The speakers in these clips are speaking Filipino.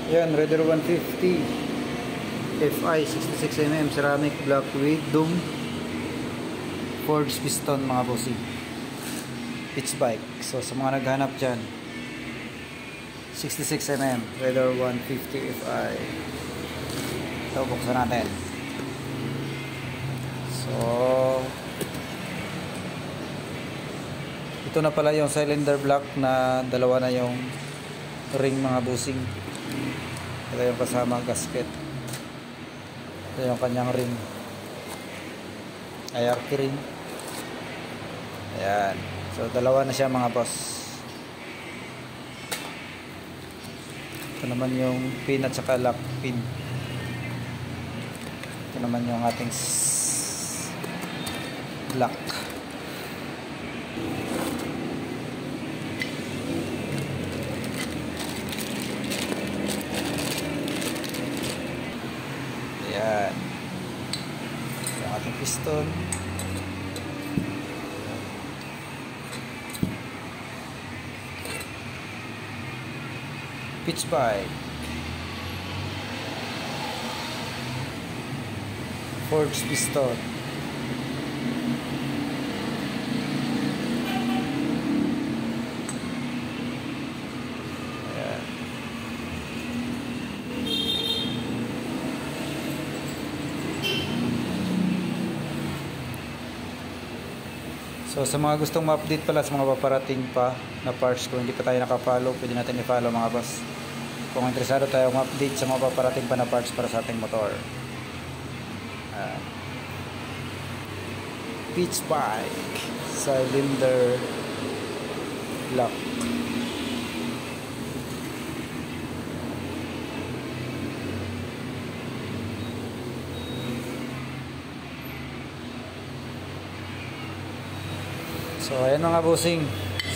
Yan, Raider 150 FI 66mm ceramic black with dome forged piston mga bossing. Pitch bike. So sa mga naghanap dyan, 66mm Raider 150 FI. So buksan natin. So ito na pala yung cylinder block na dalawa na yung ring mga bossing. Ito yung kasama gasket. Ito yung kanyang ring. IRT ring. Ayan. So dalawa na siya mga boss. Ito naman yung pin at saka lock pin. Ito naman yung ating block. Ayan. Yung ating piston. Pitch bike. Forged piston. Ayan. So sa mga gustong ma-update pala sa mga paparating pa na parts, kung hindi pa tayo nakapollow, pwede natin i-follow mga boss. Kung interesado tayo ma-update sa mga paparating pa na parts para sa ating motor. Pitch bike cylinder block. So ayan mga bossing.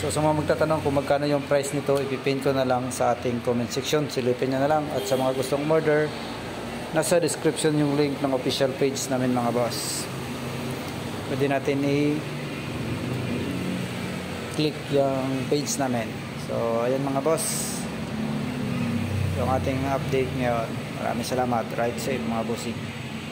So sa mga magtatanong kung magkano yung price nito, ipipin ko na lang sa ating comment section. Silipin nyo na lang. At sa mga gustong order, nasa description yung link ng official page namin mga boss. Pwede natin i-click yung page namin. So ayan mga boss, yung ating update ngayon. Maraming salamat. Ride safe mga bossing.